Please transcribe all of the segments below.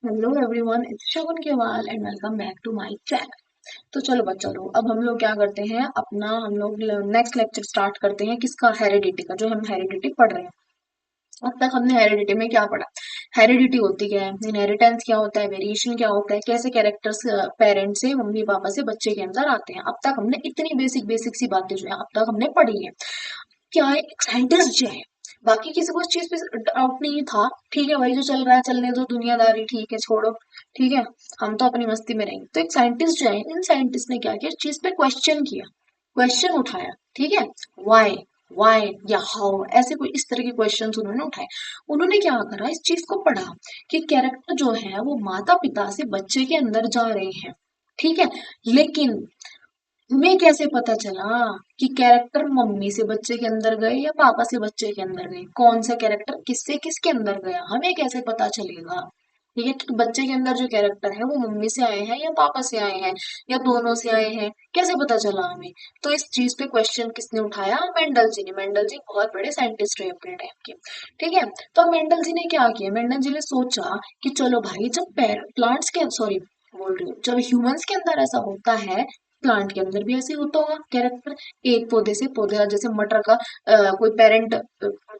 Hello everyone, it's Shagun Kewal and welcome back to my channel. तो चलो बच्चों लोग, अब हम लोग क्या करते हैं, अपना हम लोग नेक्स्ट लेक्चर स्टार्ट करते हैं। किसका? हेरिडिटी का, जो हम हेरिडिटी पढ़ रहे हैं। अब तक हमने हेरिडिटी में क्या पढ़ा? हेरिडिटी होती क्या है, इनहेरिटेंस क्या होता है, वेरिएशन क्या होता है, कैसे कैरेक्टर्स पेरेंट्स से, मम्मी पापा से बच्चे के अंदर आते हैं। अब तक हमने इतनी बेसिक बेसिक सी बातें जो है अब तक हमने पढ़ी है। क्या है, एक साइंटिस्ट जो है, बाकी किसी को इस चीज पे डाउट नहीं था। ठीक है भाई, जो चल रहा है चलने दो, दुनियादारी ठीक है, छोड़ो। ठीक है, हम तो अपनी मस्ती में रहेंगे। तो एक साइंटिस्ट जो है, इन साइंटिस्ट ने क्या किया, इस चीज पे क्वेश्चन किया, क्वेश्चन उठाया। ठीक है, वाई, वाई या हाउ, ऐसे कोई इस तरह के क्वेश्चंस उन्होंने उठाए। उन्होंने क्या करा, इस चीज को पढ़ा कि कैरेक्टर जो है वो माता पिता से बच्चे के अंदर जा रहे हैं। ठीक है, लेकिन तुम्हें कैसे पता चला कि कैरेक्टर मम्मी से बच्चे के अंदर गए या पापा से बच्चे के अंदर गए? कौन सा कैरेक्टर किससे किसके अंदर गया, हमें कैसे पता चलेगा? ठीक है, कि बच्चे के अंदर जो कैरेक्टर है वो मम्मी से आए हैं या पापा से आए हैं या दोनों से आए हैं, कैसे पता चला हमें? तो इस चीज पे क्वेश्चन किसने उठाया? मेंडल जी ने। मेंडल जी बहुत बड़े साइंटिस्ट रहे अपने टाइम के। ठीक है, तो मेंडल जी ने क्या किया, मेंडल जी ने सोचा कि चलो भाई, जब प्लांट्स के, सॉरी बोल रही हूँ, जब ह्यूमंस के अंदर ऐसा होता है, प्लांट के अंदर भी ऐसे ही होता होगा कैरेक्टर। एक पौधे से पौधे, जैसे मटर का कोई पेरेंट,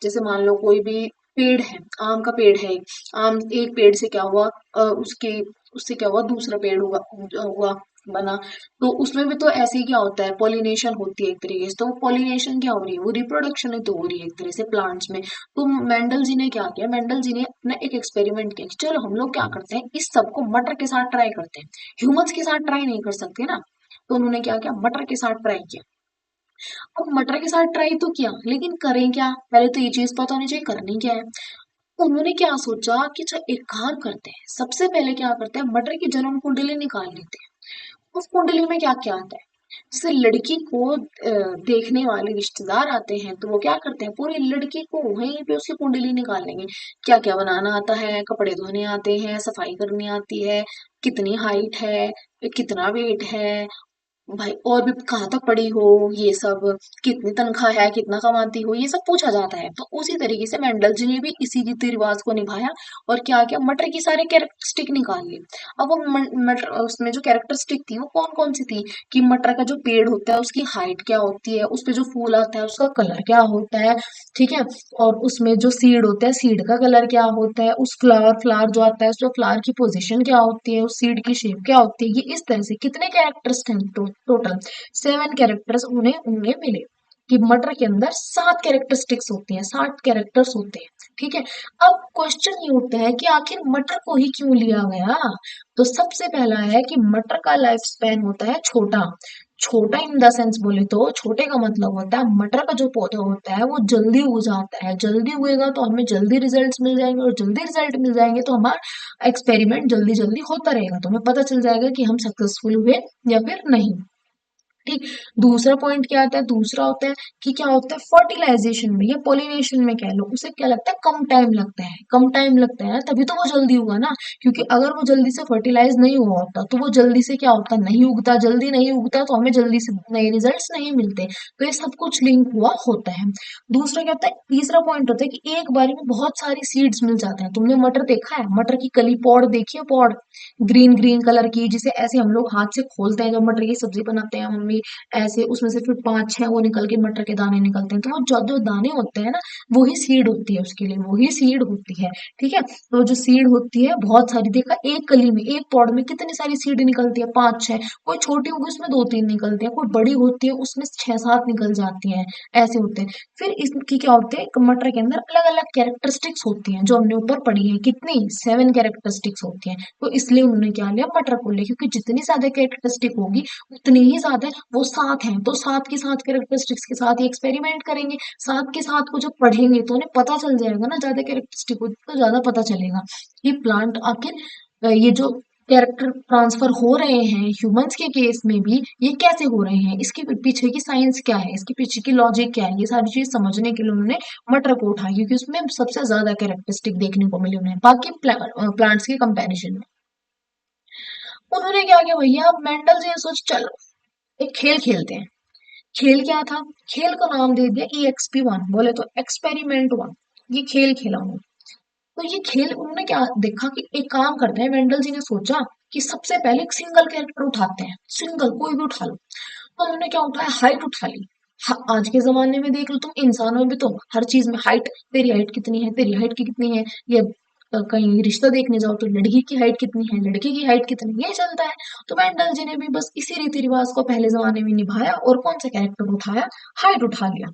जैसे मान लो कोई भी पेड़ है, आम का पेड़ है, आम एक पेड़ से क्या हुआ, उसके उससे क्या हुआ, दूसरा पेड़ हुआ, हुआ बना। तो उसमें भी तो ऐसे ही क्या होता है, पॉलिनेशन होती है एक तरीके से। तो पॉलिनेशन क्या हो रही है, वो रिप्रोडक्शन है, तो हो रही है एक तरह से प्लांट्स में। तो मेंडल जी ने क्या किया, मेंडल जी ने अपना एक एक्सपेरिमेंट किया कि चलो हम लोग क्या करते हैं, इस सबको मटर के साथ ट्राई करते हैं। ह्यूमंस के साथ ट्राई नहीं कर सकते ना। तो उन्होंने क्या किया, मटर के साथ ट्राई किया। अब मटर के साथ ट्राई तो किया, लेकिन करें क्या? पहले तो ये चीज पता होनी चाहिए करनी क्या है। उन्होंने क्या सोचा कि चल एक काम करते हैं, सबसे पहले क्या करते हैं, मटर की जन्म कुंडली निकाल लेते हैं। उस कुंडली में क्या क्या आता है, जैसे लड़की को देखने वाले रिश्तेदार आते हैं, तो वो क्या करते हैं, पूरी लड़की को वहीं पे उसकी कुंडली निकाल लेंगे। क्या क्या बनाना आता है, कपड़े धोने आते हैं, सफाई करनी आती है, कितनी हाइट है, कितना वेट है भाई, और भी कहाँ तक पढ़ी हो, ये सब, कितनी तनख्वाह है, कितना कमाती हो, ये सब पूछा जाता है। तो उसी तरीके से मेंडल जी ने भी इसी रीति रिवाज को निभाया और क्या किया, मटर की सारे कैरेक्टरिस्टिक निकाल लिए। अब वो मटर, उसमें जो कैरेक्टरिस्टिक थी वो कौन कौन सी थी, कि मटर का जो पेड़ होता है उसकी हाइट क्या होती है, उस पे जो फूल आता है उसका कलर क्या होता है। ठीक है, और उसमें जो सीड होता है, सीड का कलर क्या होता है, उस फ्लावर फ्लावर जो आता है, उस फ्लावर की पोजीशन क्या होती है, उस सीड की शेप क्या होती है। ये इस तरह से कितने कैरेक्टर्स थे, टोटल 7 कैरेक्टर्स उन्हें उन्हें मिले। कि मटर के अंदर 7 कैरेक्टरिस्टिक्स होती हैं, 60 कैरेक्टर्स होते हैं। ठीक है, अब क्वेश्चन ये उठता है कि आखिर मटर को ही क्यों लिया गया? तो सबसे पहला है कि मटर का लाइफ स्पैन होता है छोटा। छोटा इन द सेंस बोले तो, छोटे का मतलब होता है मटर का जो पौधा होता है वो जल्दी उग जाता है। जल्दी उगेगा तो हमें जल्दी रिजल्ट्स मिल जाएंगे, और जल्दी रिजल्ट मिल जाएंगे तो हमारा एक्सपेरिमेंट जल्दी जल्दी होता रहेगा, तो हमें पता चल जाएगा कि हम सक्सेसफुल हुए या फिर नहीं। ठीक, दूसरा पॉइंट क्या आता है, दूसरा होता है कि क्या होता है, फर्टिलाइजेशन में या पोलिनेशन में कह लो, उसे क्या लगता है, कम टाइम लगता है। कम टाइम लगता है तभी तो वो जल्दी हुआ ना, क्योंकि अगर वो जल्दी से फर्टिलाइज नहीं हुआ होता तो वो जल्दी से क्या होता, नहीं उगता, जल्दी नहीं उगता तो हमें जल्दी से नए रिजल्ट्स नहीं मिलते। तो ये सब कुछ लिंक हुआ होता है। दूसरा क्या होता है, तीसरा पॉइंट होता है कि एक बारी में बहुत सारी सीड्स मिल जाते हैं। तुमने मटर देखा है, मटर की कली, पॉड देखी है, पॉड ग्रीन ग्रीन कलर की, जिसे ऐसे हम लोग हाथ से खोलते हैं जब मटर की सब्जी बनाते हैं मम्मी, ऐसे उसमें से फिर 5-6 वो निकल के मटर के दाने निकलते हैं। तो वो जो जो दाने होते हैं ना, वही सीड होती है, उसके लिए वही सीड होती है। ठीक है, तो जो सीड होती है बहुत सारी, देखा एक कली में, एक पॉड में कितनी सारी सीड निकलती है, 5-6। कोई छोटी होगी उसमें 2-3 निकलती है, कोई बड़ी होती है उसमें 6-7 निकल जाती हैं। ऐसे होते हैं। फिर इसकी क्या होते हैं, एक मटर के अंदर अलग अलग कैरेक्टरिस्टिक्स होती हैं, जो हमने ऊपर पढ़ी है, कितनी, 7 कैरेक्टरिस्टिक्स होती हैं। तो इसलिए उन्होंने क्या लिया, मटर को लिया, क्योंकि जितनी ज्यादा कैरेक्टरिस्टिक होगी उतनी ही ज्यादा, वो 7 हैं तो 7 की 7 कैरेक्टरिस्टिक्स के साथ ही एक्सपेरिमेंट करेंगे। 7 के 7 को जब पढ़ेंगे तो उन्हें पता चल जाएगा ना, ज्यादा कैरेक्टरिस्टिक हो तो ज्यादा पता चलेगा कि प्लांट आखिर ये जो कैरेक्टर ट्रांसफर हो रहे हैं ह्यूमंस के केस में भी, ये कैसे हो रहे हैं, इसके पीछे की साइंस क्या है, इसके पीछे की लॉजिक क्या है, ये सारी चीज समझने के लिए उन्होंने मटर को उठाया, क्योंकि उसमें सबसे ज्यादा कैरेक्टरिस्टिक देखने को मिले उन्हें बाकी प्लांट्स के कंपैरिजन में। उन्होंने क्या किया भैया, मेंडल जी ने सोच चलो एक खेल खेलते हैं। खेल क्या था, खेल का नाम दे दिया EXP1, बोले तो एक्सपेरिमेंट 1। ये खेल खेला उन्होंने। तो ये खेल उन्होंने क्या देखा कि एक काम करते हैं, मेंडल जी ने सोचा कि सबसे पहले एक सिंगल कैरेक्टर उठाते हैं, सिंगल कोई भी उठा लो। तो उन्होंने क्या उठाया, हाइट उठा ली। आज के जमाने में देख लो तुम, इंसानों में भी तो हर चीज में हाइट, तेरी हाइट कितनी है, तेरी हाइट की कितनी है, ये कहीं रिश्ता देखने जाओ तो लड़की की हाइट कितनी है, लड़के की हाइट कितनी है, ये चलता है। तो मेंडल जी ने भी बस इसी रीति रिवाज को पहले जमाने में निभाया और कौन सा कैरेक्टर उठाया, हाइट उठा लिया।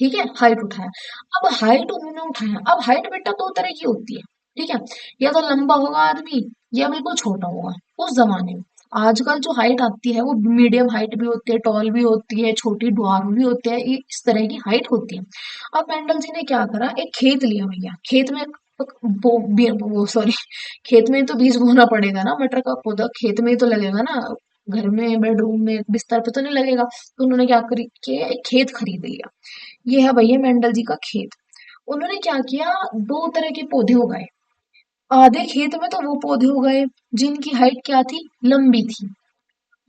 ठीक है, हाइट उठाया। अब हाइट उन्होंने उठाया, अब हाइट बेटा दो तरह की होती है। ठीक है, या तो लंबा होगा आदमी या बिल्कुल छोटा होगा। उस जमाने में, आजकल जो हाइट आती है वो मीडियम हाइट भी होती है, टॉल भी होती है, छोटी ड्वार्फ भी होती है, इस तरह की हाइट होती है। अब मेंडल जी ने क्या करा, एक खेत लिया भैया, खेत में वो सॉरी, खेत में तो बीज बोना पड़ेगा ना, मटर का पौधा खेत में ही तो लगेगा ना, घर में बेडरूम में बिस्तर पे तो नहीं लगेगा। तो उन्होंने क्या करी कि एक खेत खरीद लिया। ये है भैया मेंडल जी का खेत। उन्होंने क्या किया, दो तरह के पौधे उगाए। आधे खेत में तो वो पौधे उगाए जिनकी हाइट क्या थी, लंबी थी।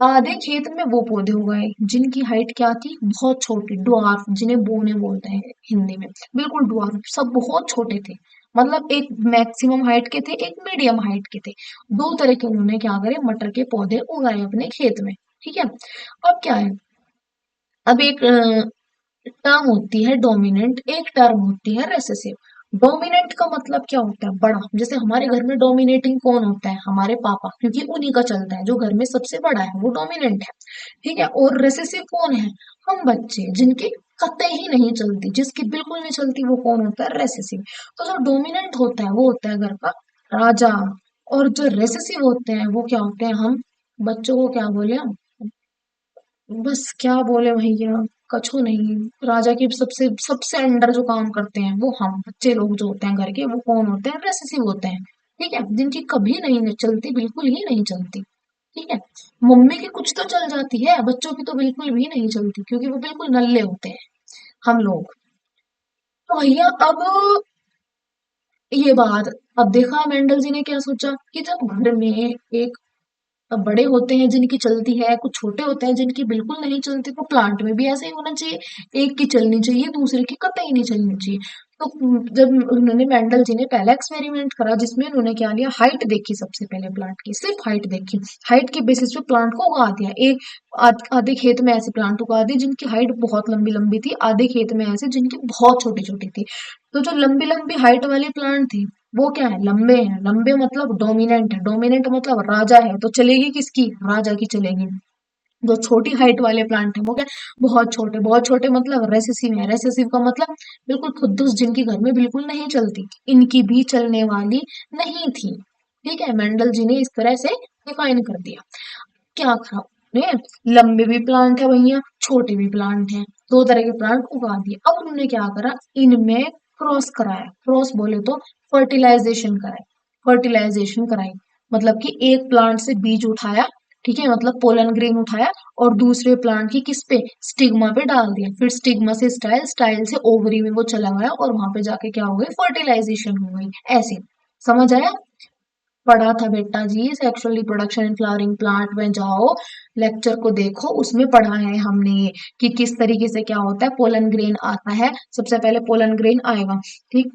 आधे खेत में वो पौधे उगाए जिनकी हाइट क्या थी, बहुत छोटी, ड्वार्फ, जिन्हें बोने बोलते हैं हिंदी में, बिल्कुल ड्वार्फ, सब बहुत छोटे थे। मतलब एक मैक्सिमम हाइट के थे, एक मीडियम हाइट के थे। दो तरह के उन्होंने क्या करे, मटर के पौधे उगाए अपने खेत में। ठीक है, अब क्या है, अब एक टर्म होती है डोमिनेंट, एक टर्म होती है रेसेसिव। डोमिनेंट का मतलब क्या होता है, बड़ा। जैसे हमारे घर में डोमिनेटिंग कौन होता है, हमारे पापा, क्योंकि उन्हीं का चलता है, जो घर में सबसे बड़ा है वो डोमिनेंट है। ठीक है, और रेसेसिव कौन है, हम बच्चे, जिनकी कतई ही नहीं चलती, जिसकी बिल्कुल नहीं चलती, वो कौन होता है, रेसेसिव। तो जो डोमिनेंट होता है वो होता है घर का राजा, और जो रेसेसिव होते हैं वो क्या होते हैं, हम बच्चों को क्या बोले हम, बस क्या बोले भैया, कछू नहीं, राजा के सबसे सबसे अंडर जो काम करते हैं वो हम बच्चे लोग जो होते हैं घर के, वो कौन होते हैं, रेसेसिव होते हैं। ठीक है, जिनकी कभी नहीं चलती, बिल्कुल ही नहीं चलती। ठीक है, मम्मी की कुछ तो चल जाती है, बच्चों की तो बिल्कुल भी नहीं चलती, क्योंकि वो बिल्कुल नल्ले होते हैं हम लोग। तो भैया अब ये बात, अब देखा मेंडल जी ने क्या सोचा कि जब घर में एक बड़े होते हैं जिनकी चलती है, कुछ छोटे होते हैं जिनकी बिल्कुल नहीं चलती, तो प्लांट में भी ऐसे ही होना चाहिए, एक की चलनी चाहिए, दूसरे की कतई नहीं चलनी चाहिए। तो जब उन्होंने मेंडल जी ने पहला एक्सपेरिमेंट करा, जिसमें उन्होंने क्या लिया, हाइट देखी, सबसे पहले प्लांट की सिर्फ हाइट देखी, हाइट के बेसिस पे प्लांट को उगा दिया। एक आधे खेत में ऐसे प्लांट उगा दिए जिनकी हाइट बहुत लंबी लंबी थी, आधे खेत में ऐसे जिनकी बहुत छोटी छोटी थी। तो जो लंबी लंबी हाइट वाले प्लांट थे वो क्या है, लंबे हैं, लंबे मतलब डोमिनेंट है, डोमिनेंट मतलब राजा है, तो चलेगी किसकी, राजा की चलेगी। जो छोटी हाइट वाले प्लांट है वो क्या, बहुत छोटे, बहुत छोटे मतलब रेसेसिव है, रेसेसिव का मतलब बिल्कुल खुद्दूस, जिनकी घर में बिल्कुल नहीं चलती, इनकी भी चलने वाली नहीं थी। ठीक है, मेंडल जी ने इस तरह से डिफाइन कर दिया। क्या करा उन्होंने, लंबे भी प्लांट है भैया, छोटे भी प्लांट है, दो तरह के प्लांट उगा दिए। अब उन्होंने क्या करा, इनमें क्रॉस कराया, क्रॉस बोले तो फर्टिलाइजेशन कराई, फर्टिलाइजेशन कराई, मतलब कि एक प्लांट से बीज उठाया, ठीक है, मतलब पोलन ग्रेन उठाया, और दूसरे प्लांट की किस पे, स्टिग्मा पे डाल दिया, फिर स्टिग्मा से स्टाइल, स्टाइल से ओवरी में वो चला गया, और वहां पे जाके क्या हो गई, फर्टिलाइजेशन हो गई। ऐसे समझ आया, पढ़ा था बेटा जी, sexual reproduction in flowering plant में जाओ, लेक्चर को देखो, उसमें पढ़ा है हमने कि किस तरीके से क्या होता है, पोलन ग्रेन आता है, सबसे पहले पोलन ग्रेन आएगा। ठीक,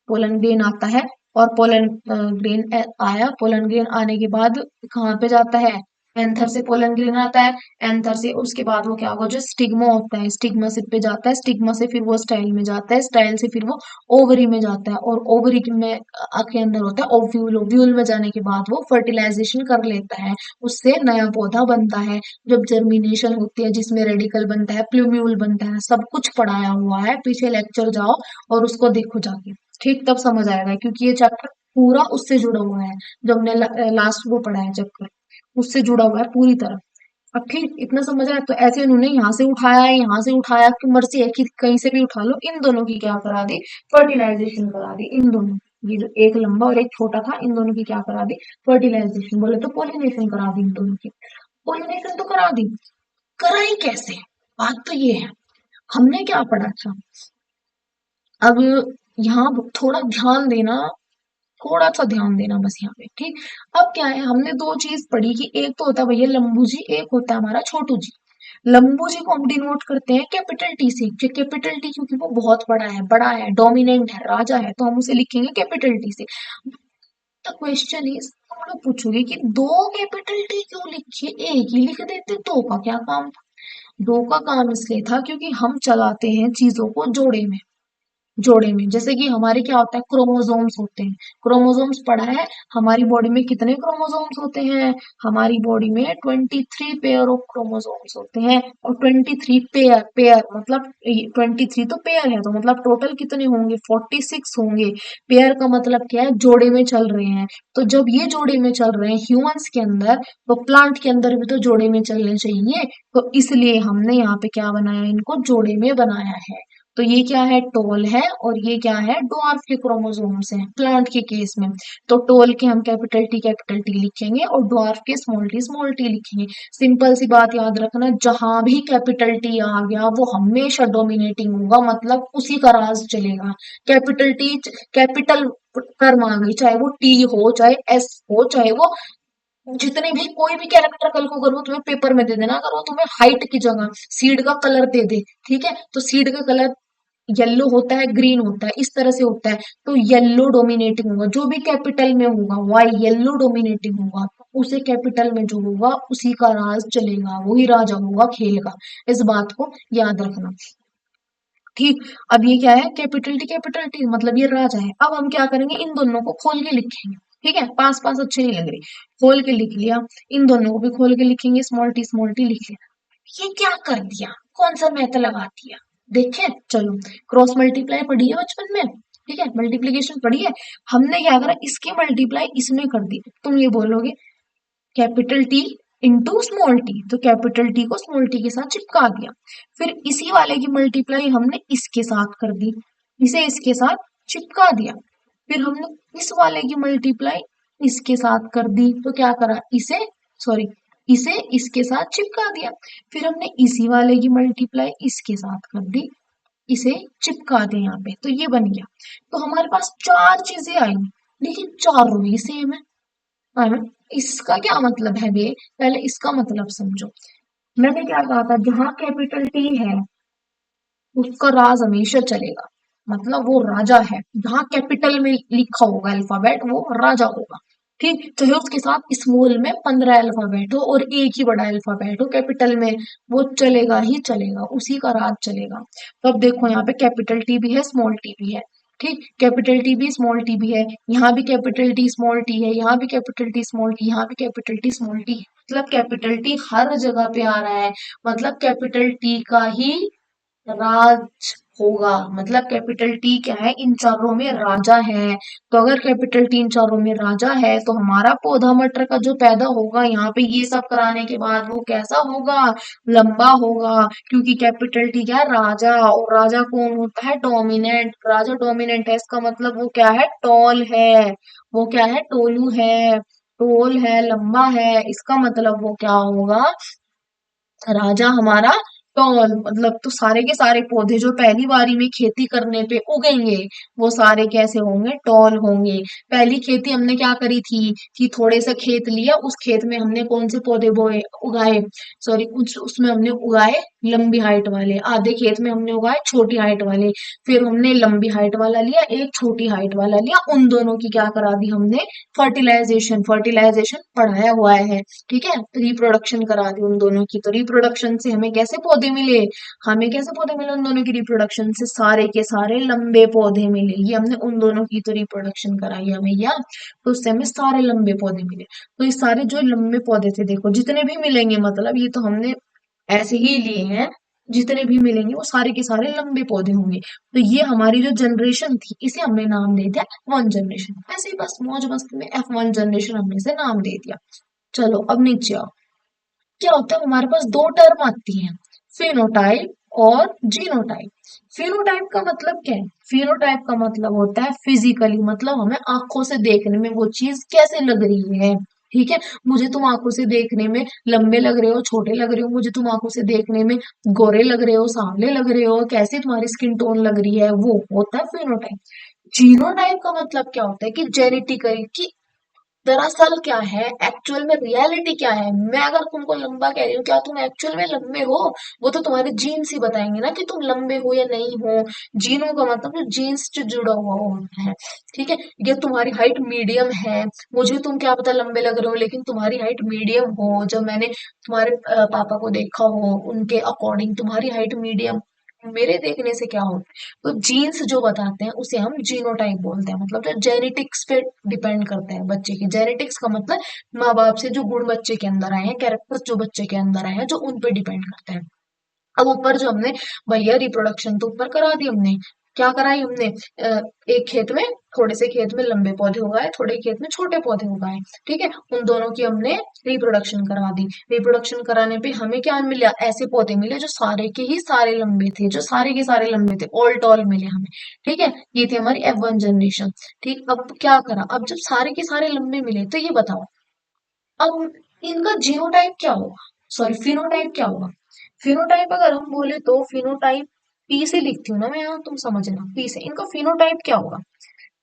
पोलन ग्रेन आता है, और पोलन ग्रेन आया, पोलन ग्रेन आने के बाद कहाँ पे जाता है, एंथर से पोलन ग्रेन आता है, एंथर से उसके बाद वो क्या होगा, जो स्टिग्मा होता है, स्टिग्मा सिप पे जाता है, स्टिग्मा से फिर वो स्टाइल में जाता है, स्टाइल से फिर वो ओवरी में जाता है, और ओवरी में के अंदर होता है ओव्यूल, ओव्यूल में जाने के बाद वो फर्टिलाइजेशन कर लेता है, उससे नया पौधा बनता है। जब जर्मिनेशन होती है, जिसमें रेडिकल बनता है, प्लूम्यूल बनता है, सब कुछ पढ़ाया हुआ है, पीछे लेक्चर जाओ और उसको देखो जाके, ठीक, तब समझ आएगा, क्योंकि ये चैप्टर पूरा उससे जुड़ा हुआ है, जो हमने लास्ट वो पढ़ा है चैप्टर, उससे जुड़ा हुआ है पूरी तरह। अब ठीक इतना समझ आया, तो ऐसे उन्होंने यहाँ से उठाया है, यहाँ से उठाया, कि मर्जी है कि कहीं से भी उठा लो, इन दोनों की क्या करा दी, फर्टिलाइजेशन करा दी, इन दोनों की। ये जो एक लंबा और एक छोटा था, इन दोनों की क्या करा दी, फर्टिलाइजेशन, बोले तो पोलिनेशन करा दी, इन दोनों की पोलिनेशन तो करा दी। कराई कैसे, बात तो ये है, हमने क्या पढ़ा था, अब यहाँ थोड़ा ध्यान देना, थोड़ा सा ध्यान देना बस यहाँ पे, ठीक। अब क्या है, हमने दो चीज पढ़ी कि एक तो होता है भैया लंबू जी, एक होता है हमारा छोटू जी। लंबू जी को हम डिनोट करते हैं कैपिटल टी से, कैपिटल टी क्योंकि वो बहुत बड़ा है, डोमिनेंट है, राजा है, तो हम उसे लिखेंगे कैपिटल टी से। द क्वेश्चन इज, तुम लोग पूछोगे कि दो कैपिटल टी क्यों लिखे, एक ही लिख देते, दो का क्या काम था? दो का काम इसलिए था क्योंकि हम चलाते हैं चीजों को जोड़े में, जैसे कि हमारे क्या होता है, क्रोमोसोम्स होते हैं। क्रोमोसोम्स पढ़ा है, हमारी बॉडी में कितने क्रोमोसोम्स होते हैं? हमारी बॉडी में 23 पेयर ऑफ क्रोमोसोम्स होते हैं। और 23 पेयर, पेयर मतलब 23 तो पेयर है, तो मतलब टोटल कितने होंगे? 46 होंगे। पेयर का मतलब क्या है? जोड़े में चल रहे हैं। तो जब ये जोड़े में चल रहे हैं ह्यूमंस के अंदर, तो प्लांट के अंदर भी तो जोड़े में चलने चाहिए। तो इसलिए हमने यहाँ पे क्या बनाया, इनको जोड़े में बनाया है। तो ये क्या है? टोल है, और ये क्या है? डॉर्फ के क्रोमोसोम्स हैं प्लांट के केस में। तो टोल के हम कैपिटल टी लिखेंगे, और डॉर्फ के स्मॉल टी लिखेंगे। सिंपल सी बात याद रखना, जहां भी कैपिटल टी आ गया वो हमेशा डोमिनेटिंग होगा, मतलब उसी का राज चलेगा। कैपिटल टी, कैपिटल टर्म आ गई, चाहे वो टी हो, चाहे एस हो, चाहे वो जितने भी कोई भी कैरेक्टर कल को अगर वो तुम्हें पेपर में दे देना, अगर वो तुम्हें हाइट की जगह सीड का कलर दे दे, ठीक है, तो सीड का कलर येलो होता है, ग्रीन होता है, इस तरह से होता है। तो येलो डोमिनेटिंग होगा, जो भी कैपिटल में होगा, वाई येलो डोमिनेटिंग होगा, तो उसे कैपिटल में जो होगा उसी का राज चलेगा, वही राजा होगा खेल का। इस बात को याद रखना। ठीक, अब ये क्या है? कैपिटल टी मतलब ये राजा है। अब हम क्या करेंगे, इन दोनों को खोल के लिखेंगे। ठीक है, पास पास अच्छे नहीं लग रही, खोल के लिख लिया। इन दोनों को भी खोल के लिखेंगे, स्मॉल टी लिख लिया। ये क्या कर दिया, कौन सा मैथ लगा दिया? देखें, चलो, क्रॉस मल्टीप्लाई पढ़ी है बचपन में, ठीक है, मल्टीप्लीकेशन पढ़ी है। हमने क्या करा, इसकी मल्टीप्लाई इसमें कर दी। तुम ये बोलोगे capital T into small T, तो कैपिटल टी को स्मॉल टी के साथ चिपका दिया। फिर इसी वाले की मल्टीप्लाई हमने इसके साथ कर दी, इसे इसके साथ चिपका दिया। फिर हमने इस वाले की मल्टीप्लाई इसके साथ कर दी, तो क्या करा, इसे, सॉरी, इसे इसके साथ चिपका दिया। फिर हमने इसी वाले की मल्टीप्लाई इसके साथ कर दी, इसे चिपका दिया यहाँ पे, तो ये बन गया। तो हमारे पास चार चीजें आई, लेकिन चारों ही सेम है। है ना? इसका क्या मतलब है बे? पहले इसका मतलब समझो। मैंने क्या कहा था, जहां कैपिटल टी है उसका राज हमेशा चलेगा, मतलब वो राजा है। जहां कैपिटल में लिखा होगा अल्फाबेट, वो राजा होगा। ठीक, चाहे उसके साथ स्मॉल में 15 अल्फाबेट हो और एक ही बड़ा अल्फाबेट हो कैपिटल में, वो चलेगा ही चलेगा, उसी का राज चलेगा। तो अब देखो, यहाँ पे कैपिटल टी भी है, स्मॉल टी भी है। ठीक, कैपिटल टी भी, स्मॉल टी भी है, यहाँ भी कैपिटल टी स्मॉल टी है, यहाँ भी कैपिटल टी स्मॉल टी, यहाँ भी कैपिटल टी स्मॉल टी है। मतलब कैपिटल टी हर जगह पे आ रहा है, मतलब कैपिटल टी का ही राज होगा। मतलब कैपिटल टी क्या है, इन चारों में राजा है। तो अगर कैपिटल टी इन चारों में राजा है, तो हमारा पौधा मटर का जो पैदा होगा यहाँ पे ये सब कराने के बाद, वो कैसा होगा? लंबा होगा, क्योंकि कैपिटल टी क्या है, राजा। और राजा कौन होता है? डोमिनेंट। राजा डोमिनेंट है, इसका मतलब वो क्या है? टॉल है। वो क्या है? टोलू है, टोल है, लंबा है, इसका मतलब वो क्या होगा? राजा हमारा टॉल। मतलब तो सारे के सारे पौधे जो पहली बारी में खेती करने पे उगेंगे, वो सारे कैसे होंगे? टॉल होंगे। पहली खेती हमने क्या करी थी कि थोड़े सा खेत लिया, उस खेत में हमने कौन से पौधे बोए, उगाए, सॉरी, कुछ उसमें हमने उगाए लंबी हाइट वाले, आधे खेत में हमने उगाए छोटी हाइट वाले। फिर हमने लंबी हाइट वाला लिया, एक छोटी हाइट वाला लिया, उन दोनों की क्या करा दी हमने? फर्टिलाइजेशन। फर्टिलाइजेशन पढ़ाया हुआ है, ठीक है, रिप्रोडक्शन करा दी उन दोनों की। तो रिप्रोडक्शन से हमें कैसे पौधे मिले? हमें कैसे पौधे मिले? उन दोनों की रिप्रोडक्शन से सारे के सारे लंबे पौधे मिले। ये हमने उन दोनों की तो रिप्रोडक्शन कराई है भैया, तो उससे हमें सारे लंबे पौधे मिले। तो ये सारे जो लंबे पौधे थे, देखो जितने भी मिलेंगे, मतलब ये तो हमने ऐसे ही लिए हैं, जितने भी मिलेंगे वो सारे के सारे लंबे पौधे होंगे। तो ये हमारी जो जनरेशन थी, इसे हमने नाम दे दिया F1 जनरेशन। ऐसे ही बस मौज मस्ती में F1 जनरेशन हमने इसे नाम दे दिया। चलो अब नीचे आओ। क्या होता है, हमारे पास दो टर्म आती हैं, फिनोटाइप और जीनोटाइप। फिनोटाइप का मतलब क्या है? फिनोटाइप का मतलब होता है फिजिकली, मतलब हमें आंखों से देखने में वो चीज कैसे लग रही है। ठीक है, मुझे तुम आंखों से देखने में लंबे लग रहे हो, छोटे लग रहे हो, मुझे तुम आंखों से देखने में गोरे लग रहे हो, सांवले लग रहे हो, कैसे तुम्हारी स्किन टोन लग रही है, वो होता है फिनोटाइप। जीनोटाइप का मतलब क्या होता है कि जेनेटिकली, दरअसल क्या है, एक्चुअल में रियलिटी क्या है, मैं अगर तुमको लंबा कह रही हूँ, क्या तुम एक्चुअल में लंबे हो? वो तो तुम्हारे जीन्स ही बताएंगे ना कि तुम लंबे हो या नहीं हो। जीनों का मतलब जो जीन्स से जुड़ा हुआ होता है। ठीक है, ये तुम्हारी हाइट मीडियम है, मुझे तुम क्या पता लंबे लग रहे हो, लेकिन तुम्हारी हाइट मीडियम हो, जब मैंने तुम्हारे पापा को देखा हो उनके अकॉर्डिंग तुम्हारी हाइट मीडियम, मेरे देखने से क्या होता है, तो जीन्स जो बताते हैं उसे हम जीनोटाइप बोलते हैं, मतलब जो जेनेटिक्स पे डिपेंड करते हैं बच्चे की। जेनेटिक्स का मतलब माँ बाप से जो गुण बच्चे के अंदर आए हैं, कैरेक्टर्स जो बच्चे के अंदर आए हैं, जो उन पे डिपेंड करते हैं। अब ऊपर जो हमने, भैया रिप्रोडक्शन तो ऊपर करा दी हमने, क्या कराई हमने, एक खेत में, थोड़े से खेत में लंबे पौधे उगाए, थोड़े खेत में छोटे पौधे उगाए। ठीक है, उन दोनों की हमने रिप्रोडक्शन करवा दी। रिप्रोडक्शन कराने पे हमें क्या मिला, ऐसे पौधे मिले जो सारे के ही सारे लंबे थे, जो सारे के सारे लंबे थे, ऑल टॉल मिले हमें। ठीक है, ये थी हमारी F1 जनरेशन। ठीक, अब क्या करा, अब जब सारे के सारे लंबे मिले तो ये बताओ, अब इनका जीनोटाइप क्या होगा, सॉरी फिनोटाइप क्या होगा। फिनोटाइप अगर हम बोले तो फिनोटाइप पी से लिखती हूँ ना मैं यहाँ, तुम समझना, पी से इनका फिनोटाइप क्या होगा।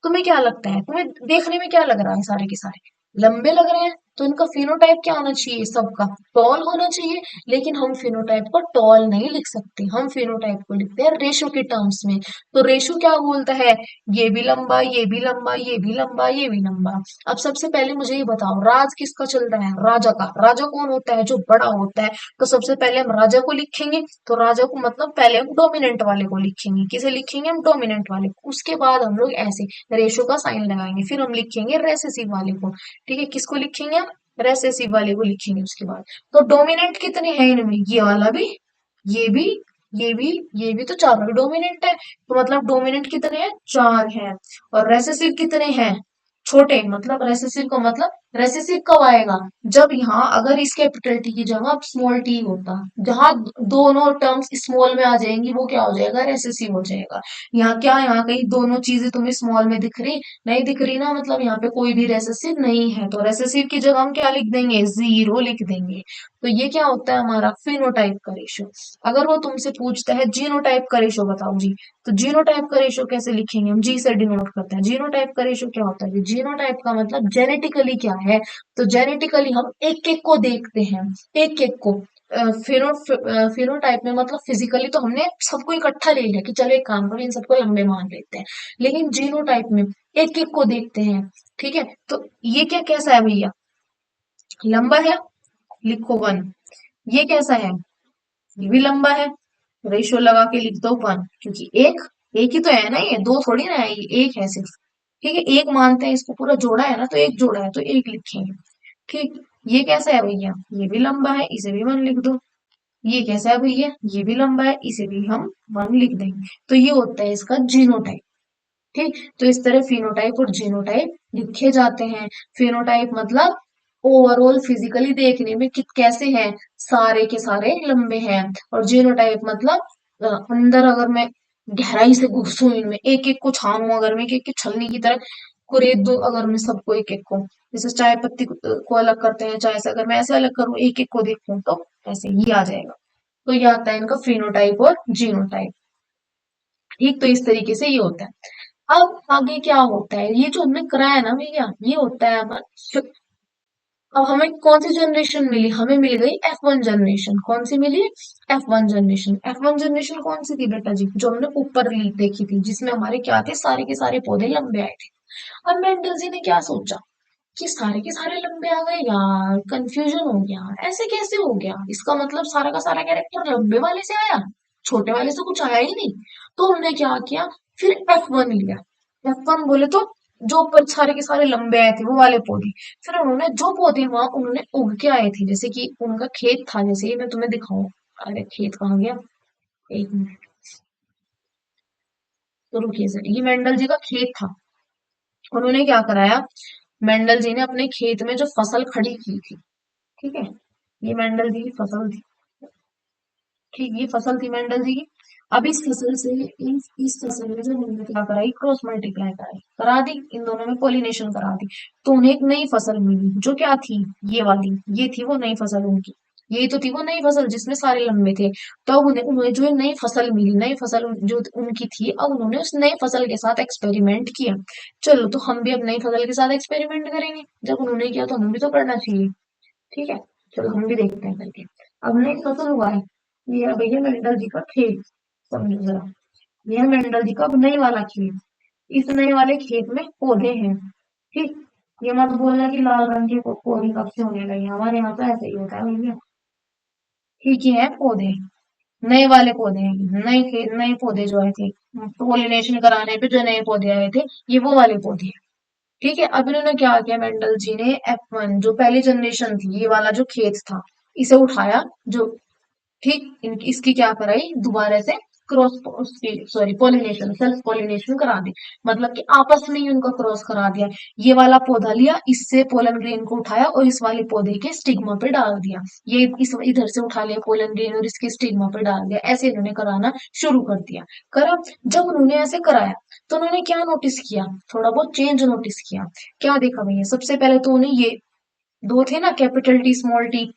तुम्हें क्या लगता है, तुम्हें देखने में क्या लग रहा है, सारे के सारे लंबे लग रहे हैं, तो इनका फिनोटाइप क्या होना चाहिए, सबका टॉल होना चाहिए। लेकिन हम फिनोटाइप को टॉल नहीं लिख सकते, हम फिनोटाइप को लिखते हैं रेशो के टर्म्स में। तो रेशो क्या बोलता है, ये भी लंबा, ये भी लंबा, ये भी लंबा, ये भी लंबा। अब सबसे पहले मुझे ये बताओ, राज किसका चल रहा है, राजा का। राजा कौन होता है, जो बड़ा होता है। तो सबसे पहले हम राजा को लिखेंगे, तो राजा को मतलब पहले हम डोमिनेंट वाले को लिखेंगे, किसे लिखेंगे, हम डोमिनेंट वाले को। उसके बाद हम लोग ऐसे रेशो का साइन लगाएंगे, फिर हम लिखेंगे रेसेसिव वाले को। ठीक है, किसको लिखेंगे हम, रेसेसिव वाले को लिखेंगे उसके बाद। तो डोमिनेंट कितने हैं इनमें, ये वाला भी, ये भी, ये भी, ये भी, तो चारों डोमिनेंट है। तो मतलब डोमिनेंट कितने हैं, चार हैं। और रेसेसिव कितने हैं, छोटे, मतलब रेसेसिव का मतलब, रेसेसिव कब आएगा, जब यहाँ अगर इस कैपिटल टी की जगह स्मॉल टी होता, जहां दोनों टर्म्स स्मॉल में आ जाएंगी वो क्या हो जाएगा, रेसेसिव हो जाएगा। यहाँ क्या, यहाँ कहीं दोनों चीजें तुम्हें स्मॉल में दिख रही, नहीं दिख रही ना, मतलब यहाँ पे कोई भी रेसेसिव नहीं है, तो रेसेसिव की जगह हम क्या लिख देंगे, जीरो लिख देंगे। तो ये क्या होता है हमारा फिनोटाइप का रेशो। अगर वो तुमसे पूछता है जीनोटाइप का रेशो बताओ जी, तो जीनोटाइप का रेशो कैसे लिखेंगे, हम जी से डिनोट करते हैं। जीनोटाइप का रेशो क्या होता है, जीनोटाइप का मतलब जेनेटिकली क्या है, तो जेनेटिकली हम एक एक को देखते हैं, एक एक को। फिनो फिनोटाइप में मतलब फिजिकली तो हमने सबको इकट्ठा ले लिया कि चलो एक काम करो इन सबको लंबे मान लेते हैं, लेकिन जीनोटाइप में एक एक को देखते हैं। ठीक है, तो ये क्या कैसा है भैया, लंबा है, लिखो वन। ये कैसा है, ये भी लंबा है, रेशो लगा के लिख दो वन, क्योंकि एक, एक ही तो है ना, ये दो थोड़ी ना है, ये एक है सिर्फ। ठीक है, एक मानते हैं इसको, पूरा जोड़ा है ना, तो एक जोड़ा है तो एक लिखेंगे। ठीक, ये कैसा है भैया, ये भी लंबा है, इसे भी वन लिख दो। ये कैसा है भैया, ये भी लंबा है, इसे भी हम वन लिख देंगे। तो ये होता है इसका जीनोटाइप। ठीक, तो इस तरह फिनोटाइप और जीनोटाइप लिखे जाते हैं। फिनोटाइप मतलब ओवरऑल फिजिकली देखने में कैसे हैं, सारे के सारे लंबे हैं। और जीनोटाइप मतलब अंदर अगर मैं गहराई से घुसूं इनमें, एक एक को छानूं, अगर मैं एक एक छलनी की तरह कुरेद दूं, अगर मैं सबको एक एक को, जैसे चाय पत्ती को अलग करते हैं चाय से, अगर मैं ऐसे अलग करूं, एक एक को देखूं, तो ऐसे ही आ जाएगा। तो ये आता है इनका फिनोटाइप और जीनोटाइप। ठीक, तो इस तरीके से ये होता है। अब आगे क्या होता है, ये जो हमने कराया ना भैया, ये होता है हमारा। अब हमें कौन सी जनरेशन मिली, हमें मिल गई F1 जनरेशन। कौन सी मिली, F1 जनरेशन। F1 जनरेशन कौन सी थी बेटा जी, जो हमने ऊपर देखी थी, जिसमें हमारे क्या थे, सारे के सारे पौधे लंबे आए थे। अब मेंडल जी ने क्या सोचा कि सारे के सारे लंबे आ गए यार, कंफ्यूजन हो गया, ऐसे कैसे हो गया, इसका मतलब सारा का सारा कैरेक्टर लंबे वाले से आया, छोटे वाले से कुछ आया ही नहीं। तो हमने क्या किया, फिर F1 लिया। F1 बोले तो जो ऊपर सारे के सारे लंबे आए थे वो वाले पौधे। फिर उन्होंने जो पौधे वहां उन्होंने उग के आए थे, जैसे कि उनका खेत था, जैसे ये मैं तुम्हें दिखाऊं, अरे खेत कहाँ गया, एक मिनट, तो रुकिए सर, ये मेंडल जी का खेत था। उन्होंने क्या कराया, मेंडल जी ने अपने खेत में जो फसल खड़ी की थी, ठीक है, ये मेंडल जी की फसल थी। ठीक, ये फसल थी मेंडल जी की। अब इस फसल से, इस फसल में जो हमने क्या कराई, क्रॉस मल्टीप्लाई कराई, करा दी, इन दोनों में पोलिनेशन करा दी। तो उन्हें एक नई फसल मिली, जो क्या थी, ये वाली, ये थी वो नई फसल उनकी। यही तो थी वो नई फसल जिसमें सारे लंबे थे। तब उन्हें उन्हें जो नई फसल मिली, नई फसल जो उनकी थी, अब उन्होंने उस नई फसल के साथ एक्सपेरिमेंट किया। चलो तो हम भी अब नई फसल के साथ एक्सपेरिमेंट करेंगे, जब उन्होंने किया तो हमें भी तो करना चाहिए। ठीक है, चलो हम भी देखते हैं करके। अब नई फसल हुआ है, ये है भैया मेंढल जी का खेत। समझो जरा, ये है मेंढल जी का अब नई वाला खेत। इस नए वाले खेत में पौधे हैं। ठीक, ये मत बोलना कि लाल रंग के पौधे कब से होने लगे, हमारे यहाँ तो ऐसे ही होता है भैया। ठीक ही है पौधे, नए वाले पौधे हैं, नए पौधे जो आए थे पोलिनेशन कराने पे, जो नए पौधे आए थे, ये वो वाले पौधे हैं। ठीक है, अब इन्होंने क्या किया, मेंडल जी ने F1 जो पहली जनरेशन थी, ये वाला जो खेत था, इसे उठाया, जो ठीक इसकी क्या कराई, दोबारा से क्रॉस, उसकी सॉरी पोलिनेशन, सेल्फ पोलिनेशन करा दी। मतलब कि आपस में ही उनका क्रॉस करा दिया। ये वाला पौधा लिया, इससे पोलन ग्रेन को उठाया और इस वाले पौधे के स्टिग्मा पे डाल दिया। ये इस इधर से उठा लिया पोलन ग्रेन और इसके स्टिग्मा पे डाल दिया। ऐसे इन्होंने कराना शुरू कर दिया। करा, जब उन्होंने ऐसे कराया तो उन्होंने क्या नोटिस किया, थोड़ा बहुत चेंज नोटिस किया। क्या देखा भैया, सबसे पहले तो उन्हें ये दो थे ना, कैपिटल टी स्मॉल टी,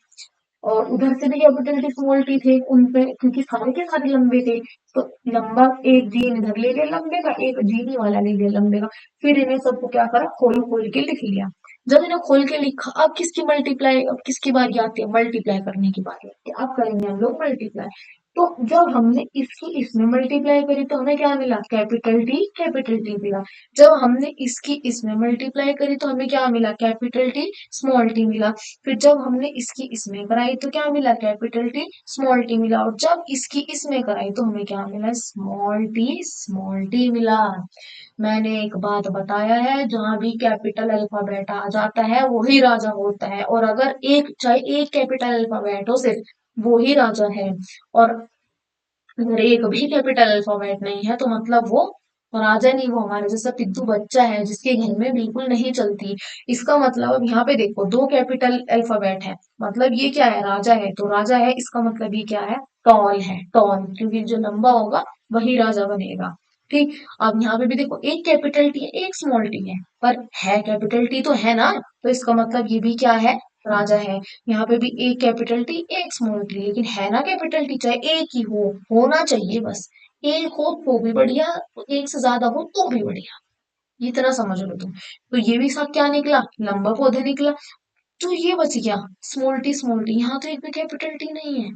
और उधर से भी कैपिटल टी स्मॉल टी थे उनपे, क्योंकि सारे के सारे लंबे थे। तो लंबा एक जीन इधर ले लिया लंबे का, एक जीन ही वाला ले लिया लंबे का। फिर इन्हें सबको क्या करा, खोल खोल के लिख लिया। जब इन्हें खोल के लिखा, अब किसकी मल्टीप्लाई, अब किसकी बारी आती है, मल्टीप्लाई करने की बारी आती है। अब करेंगे हम लोग मल्टीप्लाई। तो जब हमने इसकी इसमें मल्टीप्लाई करी तो हमें क्या मिला, कैपिटल टी मिला। जब हमने इसकी इसमें मल्टीप्लाई करी तो हमें क्या मिला, कैपिटल टी स्मॉल टी मिला। फिर जब हमने इसकी इसमें कराई तो क्या मिला, कैपिटल टी स्मॉल टी मिला। और जब इसकी इसमें कराई तो हमें क्या मिला, स्मॉल टी मिला। मैंने एक बात बताया है, जहां भी कैपिटल अल्फाबेट आ जाता है वही राजा होता है। और अगर एक, चाहे एक कैपिटल अल्फाबेट हो सिर्फ, वो ही राजा है। और अगर एक भी कैपिटल अल्फाबेट नहीं है तो मतलब वो राजा नहीं, वो हमारे जैसा पिद्दू बच्चा है जिसके घर में बिल्कुल नहीं चलती। इसका मतलब अब यहाँ पे देखो, दो कैपिटल अल्फाबेट है, मतलब ये क्या है, राजा है। तो राजा है, इसका मतलब ये क्या है, टॉल है, टॉल, क्योंकि जो लंबा होगा वही राजा बनेगा। ठीक, अब यहाँ पे भी देखो, एक कैपिटल टी है, एक स्मॉल टी है, पर है कैपिटल टी तो है ना, तो इसका मतलब ये भी क्या है, राजा है। यहाँ पे भी एक कैपिटल टी एक स्मॉल टी, लेकिन है ना कैपिटल टी, चाहे एक ही हो, होना चाहिए बस। एक हो तो भी बढ़िया, एक से ज्यादा हो तो भी बढ़िया, इतना समझ लो तुम। तो ये भी सब क्या निकला, लंबा पौधा निकला। तो ये बच गया स्मॉल टी, यहाँ तो एक भी कैपिटल टी नहीं है।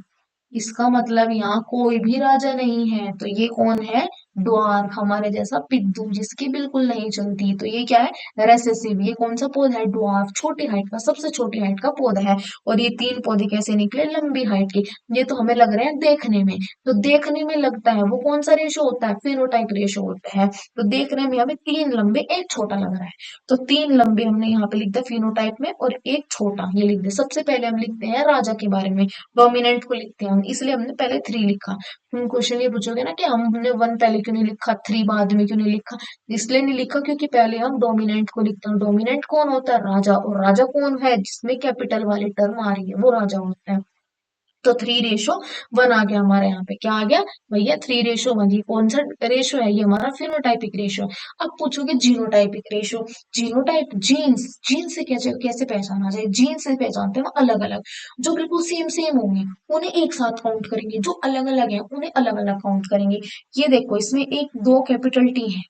इसका मतलब यहाँ कोई भी राजा नहीं है। तो ये कौन है, ड्वार्फ, हमारे जैसा पिद्दू जिसकी बिल्कुल नहीं चलती। तो ये क्या है, रेसेसिव। ये कौन सा पौधा है, ड्वार्फ, छोटी हाइट का, सबसे छोटी हाइट का पौधा है। और ये तीन पौधे कैसे निकले, लंबी हाइट के। ये तो हमें लग रहे हैं देखने में, तो देखने में लगता है वो कौन सा रेशो होता है, फिनोटाइप रेशो होता है। तो देखने में हमें तीन लंबे एक छोटा लग रहा है। तो तीन लंबे हमने यहाँ पे लिख दिया फिनोटाइप में, और एक छोटा ये लिख दिया। सबसे पहले हम लिखते हैं राजा के बारे में, डोमिनेंट को लिखते हैं हम, इसलिए हमने पहले थ्री लिखा। तुम क्वेश्चन ये पूछोगे ना कि हमने वन पहले क्यों नहीं लिखा, थ्री बाद में क्यों नहीं लिखा। इसलिए नहीं लिखा क्योंकि पहले हम डोमिनेंट को लिखते हैं। डोमिनेंट कौन होता है, राजा। और राजा कौन है, जिसमें कैपिटल वाली टर्म आ रही है, वो राजा होता है। तो 3:1 आ गया हमारे यहाँ पे, क्या आ गया भैया, 3:1। ये कौन सा रेशो है, ये हमारा फिनोटाइपिक रेशो है। अब पूछोगे genotypic ratio, genotype, genes, gene से कैसे कैसे पहचाना जाए, जीन से पहचानते हैं अलग अलग। जो बिल्कुल सेम सेम होंगे उन्हें एक साथ काउंट करेंगे, जो अलग अलग है उन्हें अलग अलग काउंट करेंगे। ये देखो, इसमें एक दो कैपिटल टी है,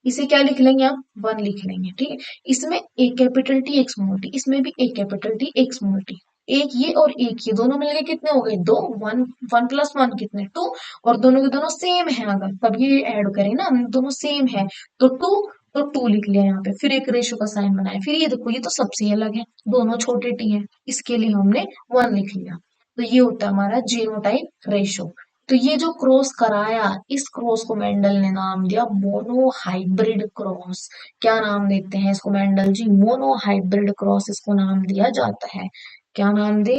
इसे क्या लिख लेंगे आप, वन लिख लेंगे। ठीक है, इसमें एक कैपिटल टी एक स्मॉल टी, इसमें भी एक कैपिटल टी एक स्मॉल टी। एक ये और एक ये दोनों मिलके कितने हो गए, दो। वन, वन प्लस वन कितने, टू। और दोनों के दोनों सेम है, अगर तभी ऐड करें ना, दोनों सेम है तो टू। तो टू लिख लिया यहाँ पे, फिर एक रेशो का साइन बनाया। फिर ये देखो, ये तो सबसे अलग है, दोनों छोटे टी हैं, इसके लिए हमने वन लिख लिया। तो ये होता है हमारा जीनोटाइप रेशो। तो ये जो क्रॉस कराया, इस क्रॉस को मेंडल ने नाम दिया मोनोहाइब्रिड क्रॉस। क्या नाम देते हैं इसको मेंडल जी, मोनोहाइब्रिड क्रॉस इसको नाम दिया जाता है। क्या नाम दे,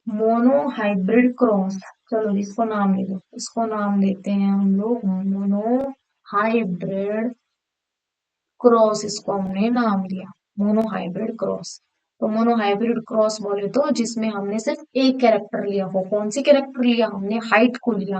मोनोहाइब्रिड क्रॉस। चलो इसको नाम दे दो, इसको नाम देते हैं हम लोग मोनोहाइब्रिड क्रॉस, इसको हमने नाम दिया मोनोहाइब्रिड क्रॉस। तो मोनोहाइब्रिड क्रॉस बोले तो जिसमें हमने सिर्फ एक कैरेक्टर लिया हो। कौन सी कैरेक्टर लिया हमने? हाइट को लिया,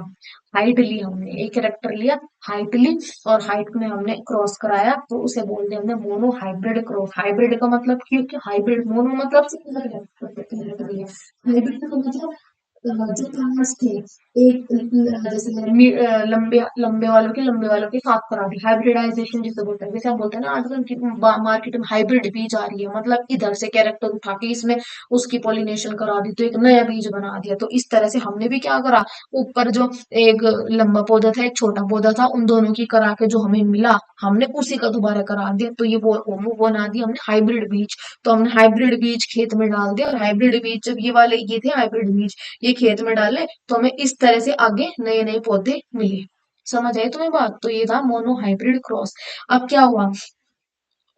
हाइट ली हमने, एक कैरेक्टर लिया, हाइट ली, और हाइट में हमने क्रॉस कराया तो उसे बोलते हैं हमने मोनो हाइब्रिड क्रॉस। हाइब्रिड का मतलब क्योंकि हाइब्रिड, मोनो मतलब सिंगल कैरेक्टर लिया, हाइब्रिड का मतलब जो क्लास थे एक जैसे लंबे लंबे वालों के साथ करा दी, हाइब्रिडाइजेशन जिसे बोलते हैं। जैसे हम बोलते हैं ना आजकल की मार्केट में हाइब्रिड बीज आ रही है, मतलब इधर से कैरेक्टर उठा के इसमें उसकी पॉलिनेशन करा दी तो एक नया बीज बना दिया। तो इस तरह से हमने भी क्या करा, ऊपर जो एक लंबा पौधा था, एक छोटा पौधा था, उन दोनों की करा के जो हमें मिला हमने उसी का दोबारा करा दिया, तो ये वो बना दिया हमने हाइब्रिड बीज। तो हमने हाइब्रिड बीज खेत में डाल दिया, और हाइब्रिड बीज जब ये वाले ये थे हाइब्रिड बीज, ये खेत में डाले तो हमें इस तरह से आगे नए नए पौधे मिले। समझ आई तुम्हें बात? तो ये था मोनो हाइब्रिड क्रॉस। अब क्या हुआ,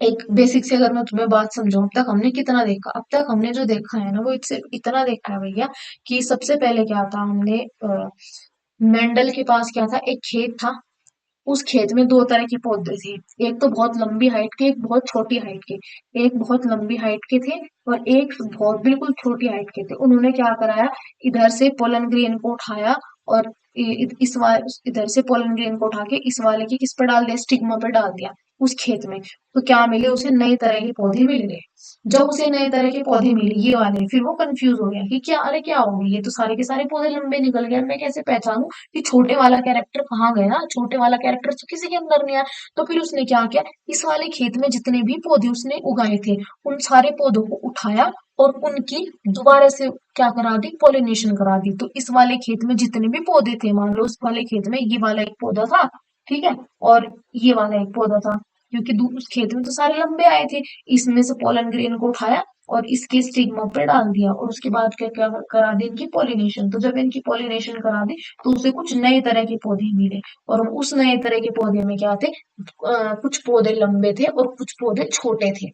एक बेसिक से अगर मैं तुम्हें बात समझाऊं, अब तक हमने कितना देखा? अब तक हमने जो देखा है ना वो इससे इतना देखा है भैया कि सबसे पहले क्या था, हमने मेंडल के पास क्या था, एक खेत था, उस खेत में दो तरह के पौधे थे, एक तो बहुत लंबी हाइट के, एक बहुत छोटी हाइट के। एक बहुत लंबी हाइट के थे और एक बहुत बिल्कुल छोटी हाइट के थे। उन्होंने क्या कराया, इधर से पोलन ग्रेन को उठाया और इस वाले इधर से पोलन ग्रेन को उठा के इस वाले की किस पे डाल दिया, स्टिग्मा पे डाल दिया उस खेत में। तो क्या मिले उसे, नए तरह के पौधे मिल गए। जब उसे नए तरह के पौधे मिले ये वाले, फिर वो कंफ्यूज हो गया कि क्या, अरे क्या हो गया, ये तो सारे के सारे पौधे लंबे निकल गए, मैं कैसे पहचानूं कि छोटे वाला कैरेक्टर कहाँ गया, छोटे वाला कैरेक्टर तो किसी के अंदर नहीं आया। तो फिर उसने क्या किया, इस वाले खेत में जितने भी पौधे उसने उगाए थे उन सारे पौधों को उठाया और उनकी दोबारा से क्या करा दी, पॉलिनेशन करा दी। तो इस वाले खेत में जितने भी पौधे थे, मान लो उस वाले खेत में ये वाला एक पौधा था, ठीक है, और ये वाला एक पौधा था, क्योंकि उस खेत में तो सारे लंबे आए थे, इसमें से पोलन ग्रेन को उठाया और इसके स्टिग्मा पे डाल दिया, और उसके बाद क्या क्या करा दी, इनकी पॉलिनेशन। तो जब इनकी पॉलिनेशन करा दी तो उसे कुछ नए तरह के पौधे मिले, और उस नए तरह के पौधे में क्या थे, कुछ पौधे लंबे थे और कुछ पौधे छोटे थे।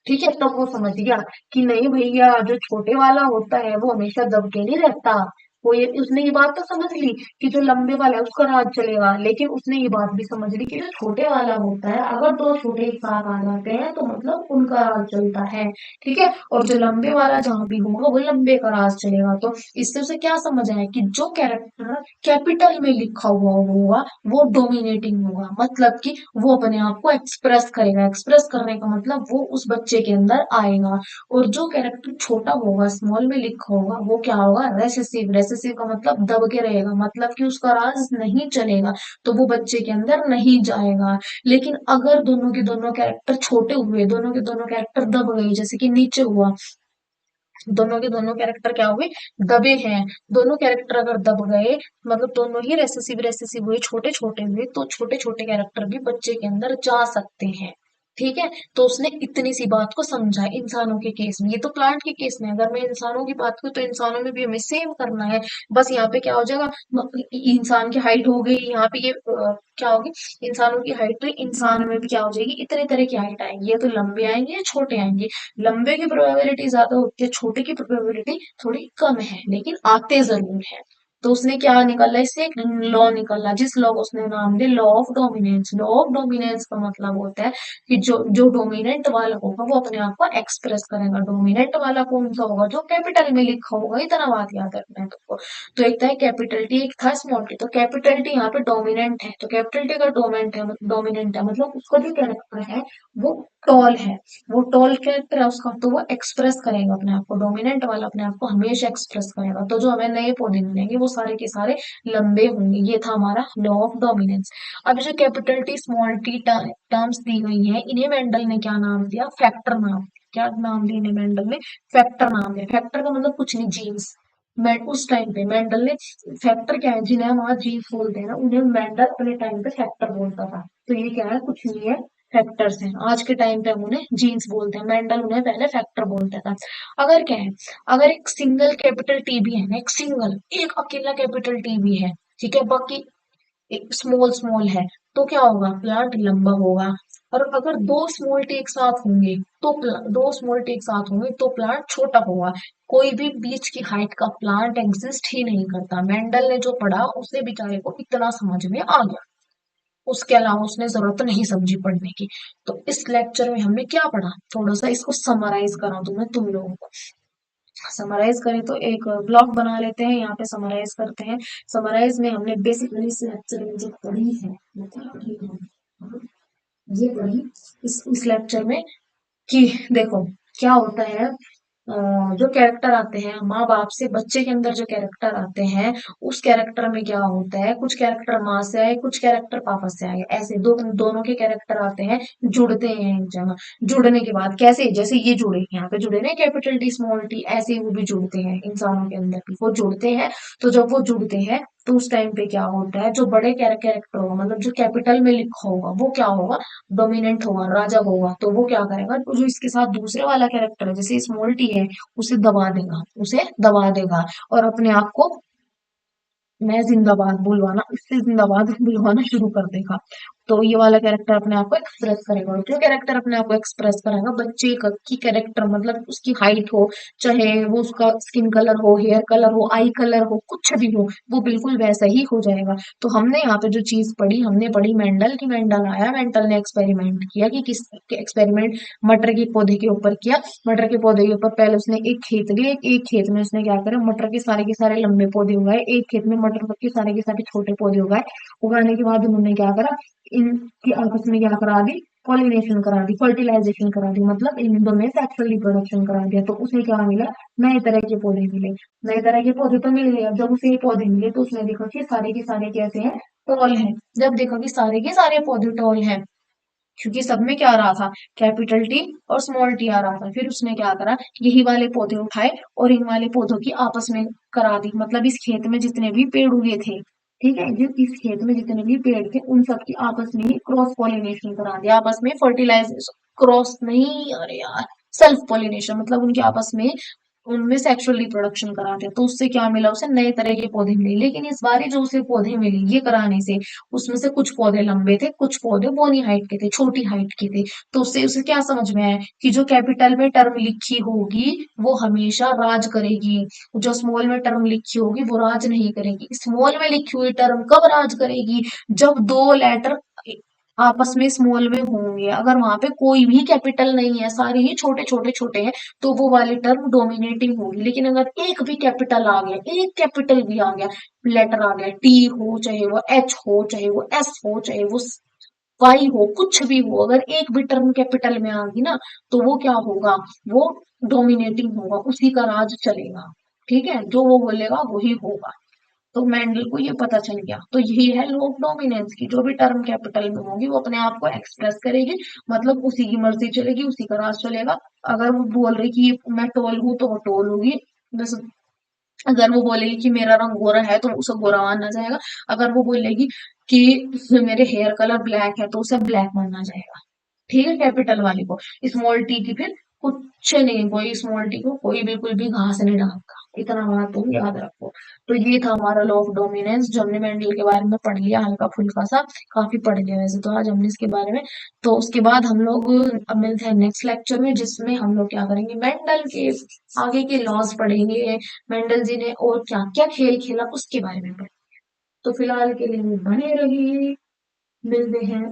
ठीक है, तब वो समझ गया कि नहीं भैया, जो छोटे वाला होता है वो हमेशा दब के नहीं रहता। वो ये उसने ये बात तो समझ ली कि जो लंबे वाला है उसका राज चलेगा, लेकिन उसने ये बात भी समझ ली कि जो छोटे वाला होता है अगर दो छोटे एक साथ आ जाते हैं तो मतलब उनका राज चलता है। ठीक है, और जो लंबे वाला जहां भी होगा वो लंबे का राज चलेगा। तो इससे उसे क्या समझ आया कि जो कैरेक्टर कैपिटल में लिखा हुआ होगा वो डोमिनेटिंग होगा, मतलब कि वो अपने आप को एक्सप्रेस करेगा। एक्सप्रेस करने का मतलब वो उस बच्चे के अंदर आएगा। और जो कैरेक्टर छोटा होगा, स्मॉल में लिखा होगा, वो क्या होगा, रेसेसिव। रेसेसिव का मतलब दब के रहेगा, मतलब कि उसका राज नहीं चलेगा, तो वो बच्चे के अंदर नहीं जाएगा। लेकिन अगर दोनों के दोनों कैरेक्टर छोटे हुए, दोनों के दोनों कैरेक्टर दब गए, जैसे कि नीचे हुआ, दोनों के दोनों कैरेक्टर क्या हुए, दबे हैं। दोनों कैरेक्टर अगर दब गए, मतलब दोनों ही रेसेसिव रेसेसिव हुए, छोटे छोटे हुए, तो छोटे छोटे कैरेक्टर भी बच्चे के अंदर जा सकते हैं। ठीक है, तो उसने इतनी सी बात को समझा इंसानों के केस में। ये तो प्लांट के केस में, अगर मैं इंसानों की बात करूँ तो इंसानों में भी हमें सेम करना है। बस यहाँ पे क्या हो जाएगा, इंसान की हाइट हो गई, यहाँ पे ये क्या होगी, इंसानों की हाइट, तो इंसान में भी क्या हो जाएगी, इतने तरह की हाइट आएंगी, या तो लंबे आएंगे या छोटे आएंगे। लंबे की प्रोबेबिलिटी ज्यादा होती है, छोटे की प्रोबेबिलिटी थोड़ी कम है, लेकिन आते जरूर है। तो उसने क्या निकाला, इससे एक लॉ निकाला, जिस लॉ को उसने नाम दिया law of dominance. Law of dominance का मतलब होता है कि जो जो डोमिनेंट वाला होगा वो अपने आप को एक्सप्रेस करेगा। डोमिनेंट वाला कौन सा होगा, जो कैपिटल में लिखा होगा, इतना बात याद रखना है तुमको। तो एक था कैपिटल टी, एक था स्मॉल टी। तो कैपिटल टी यहाँ पे डोमिनेंट है, तो कैपिटल टी का डोमिनेंट है मतलब उसका जो कैरेक्टर है वो टॉल है, वो टॉल कैरेक्टर है उसका, तो वो एक्सप्रेस करेगा अपने आप को। डोमिनेंट वाला अपने आप को हमेशा एक्सप्रेस करेगा। तो जो हमें नए पौधे मिलेंगे वो सारे के सारे लंबे होंगे। ये था हमारा लॉ ऑफ डोमिनेंस। अब जो capital T small T terms दी गई हैं, इन्हें मेंडल ने क्या नाम दिया, फैक्टर नाम। क्या नाम दिया इन्हें मेंडल ने, फैक्टर नाम दिया। फैक्टर का मतलब कुछ नहीं, जीन्स। मैं उस टाइम पे मेंडल ने, फैक्टर क्या है, जिन्हें हम आज जीन्स बोलते हैं ना, उन्हें मेंडल अपने टाइम पे फैक्टर बोलता था। तो ये क्या है, कुछ नहीं है, फैक्टर्स हैं। आज के टाइम पे हम उन्हें जीन्स बोलते हैं, मेंडल उन्हें पहले फैक्टर बोलता था। अगर क्या है, अगर एक सिंगल कैपिटल टी भी है ना, एक सिंगल, एक अकेला कैपिटल टी भी है, ठीक है, बाकी स्मॉल स्मॉल है, तो क्या होगा, प्लांट लंबा होगा। और अगर दो स्मॉल टी एक साथ होंगे तो दो स्मॉल टी एक साथ होंगे तो प्लांट छोटा होगा। कोई भी बीच की हाइट का प्लांट एग्जिस्ट ही नहीं करता। मेंडल ने जो पढ़ा उसे बेचारे को इतना समझ में आ गया। उसके अलावा उसने जरूरत नहीं समझी पढ़ने की। तो इस लेक्चर में हमने क्या पढ़ा, थोड़ा सा इसको समराइज करा दूं मैं तुम लोगों को। समराइज करें तो एक ब्लॉग बना लेते हैं, यहाँ पे समराइज करते हैं। समराइज में हमने बेसिकली इस लेक्चर में जो पढ़ी है वो क्या पढ़ी है, ये पढ़ी इस लेक्चर में कि देखो क्या होता है, जो कैरेक्टर आते हैं माँ बाप से बच्चे के अंदर जो कैरेक्टर आते हैं, उस कैरेक्टर में क्या होता है, कुछ कैरेक्टर माँ से आए, कुछ कैरेक्टर पापा से आए, ऐसे दोनों के कैरेक्टर आते हैं, जुड़ते हैं एक जगह। जुड़ने के बाद कैसे, जैसे ये जुड़े यहाँ पे जुड़े ना कैपिटल टी स्मॉल टी, ऐसे ही वो भी जुड़ते हैं इंसानों के अंदर भी वो जुड़ते हैं। तो जब वो जुड़ते हैं तो उस टाइम पे क्या होता है, जो बड़े कैरेक्टर होगा मतलब जो कैपिटल में लिखा होगा वो क्या होगा, डोमिनेंट होगा, राजा होगा। तो वो क्या करेगा, तो जो इसके साथ दूसरे वाला कैरेक्टर है जैसे स्मॉल टी है, उसे दबा देगा, उसे दबा देगा और अपने आप को मैं जिंदाबाद बुलवाना, उससे जिंदाबाद बुलवाना शुरू कर देगा। तो ये वाला कैरेक्टर अपने आप को एक्सप्रेस करेगा, और जो कैरेक्टर अपने आप को एक्सप्रेस करेगा बच्चे की कैरेक्टर मतलब उसकी हाइट हो, चाहे वो उसका स्किन कलर हो, हेयर कलर हो, आई कलर हो, कुछ भी हो, वो बिल्कुल वैसा ही हो जाएगा। तो हमने यहाँ पे जो चीज पढ़ी, हमने पढ़ी मेंडल की। मेंडल आया, मेंडल ने एक्सपेरिमेंट किया कि किस एक्सपेरिमेंट मटर के पौधे के ऊपर किया। मटर के पौधे के ऊपर पहले उसने एक खेत लिया, एक खेत में उसने क्या करा, मटर के सारे लंबे पौधे उगाए, एक खेत में मटर के सारे छोटे पौधे उगाए। उगाने के बाद उन्होंने क्या करा, इनकी आपस में क्या करा दी, पॉलिनेशन करा दी, फर्टिलाइजेशन करा दी, मतलब इन दोनों में सेक्सुअल रिप्रोडक्शन करा दिया। तो उसे क्या मिला, नए तरह के पौधे मिले। नए तरह के पौधे तो मिल गए, अब जब उसे ये पौधे मिले तो उसने देखा कि सारे के सारे कैसे हैं, टॉल हैं। जब देखा कि सारे के सारे पौधे टॉल हैं, क्योंकि सब में क्या आ रहा था, कैपिटल टी और स्मॉल टी आ रहा था, फिर उसने क्या करा, यही वाले पौधे उठाए और इन वाले पौधों की आपस में करा दी। मतलब इस खेत में जितने भी पेड़ उगे थे, ठीक है, जो इस खेत में जितने भी पेड़ थे उन सब की आपस में ही क्रॉस पॉलिनेशन करा दिया, आपस में फर्टिलाइजेशन, क्रॉस नहीं, अरे यार, सेल्फ पॉलिनेशन, मतलब उनके आपस में उनमें सेक्सुअल रिप्रोडक्शन करा दिया। तो उससे क्या मिला, उसे नए तरह के पौधे मिले। लेकिन इस बार जो उसे पौधे मिले ये कराने से, उसमें से कुछ पौधे लंबे थे, कुछ पौधे बोनी हाइट के थे, छोटी हाइट के थे। तो उससे उसे क्या समझ में आया कि जो कैपिटल में टर्म लिखी होगी वो हमेशा राज करेगी, जो स्मॉल में टर्म लिखी होगी वो राज नहीं करेगी। स्मॉल में लिखी हुई टर्म कब राज करेगी, जब दो लेटर आपस में स्मॉल में होंगे। अगर वहां पे कोई भी कैपिटल नहीं है, सारे ही छोटे छोटे छोटे हैं, तो वो वाली टर्म डोमिनेटिंग होगी। लेकिन अगर एक भी कैपिटल आ गया, एक कैपिटल भी आ गया, लेटर आ गया, टी हो, चाहे वो एच हो, चाहे वो एस हो, चाहे वो वाई हो, कुछ भी हो, अगर एक भी टर्म कैपिटल में आ गई ना, तो वो क्या होगा, वो डोमिनेटिंग होगा, उसी का राज चलेगा। ठीक है, जो वो बोलेगा वही होगा। तो मेंडल को ये पता चल गया। तो यही है लॉ ऑफ डोमिनेंस की, जो भी टर्म कैपिटल में होगी वो अपने आप को एक्सप्रेस करेगी, मतलब उसी की मर्जी चलेगी, उसी का राज चलेगा। अगर वो बोल रही कि मैं टोल हूं तो वो टोल होगी, बस। अगर वो बोलेगी कि मेरा रंग गोरा है तो उसे गोरा माना जाएगा। अगर वो बोलेगी कि मेरे हेयर कलर ब्लैक है तो उसे ब्लैक माना जाएगा। ठीक है, कैपिटल वाली को। स्मॉल टी की फिर कुछ नहीं, कोई स्मॉल टी को कोई बिल्कुल भी घास नहीं डालता। इतना बात तुम याद रखो। तो ये था हमारा लॉ ऑफ डोमिनेंस, जो हमने मेंडल के बारे में पढ़ लिया हल्का फुल्का सा, काफी पढ़ लिया वैसे तो आज हमने इसके बारे में। तो उसके बाद हम लोग अब मिलते हैं नेक्स्ट लेक्चर में, जिसमें हम लोग क्या करेंगे, मेंडल के आगे के लॉज पढ़ेंगे, मेंडल जी ने और क्या क्या खेल खेला उसके बारे में पढ़ेंगे। तो फिलहाल के लिए बने रहिए, मिलते हैं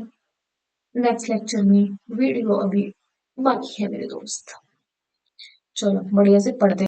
नेक्स्ट लेक्चर में। वीडियो अभी बाकी है मेरे दोस्त। चलो बढ़िया से पढ़ते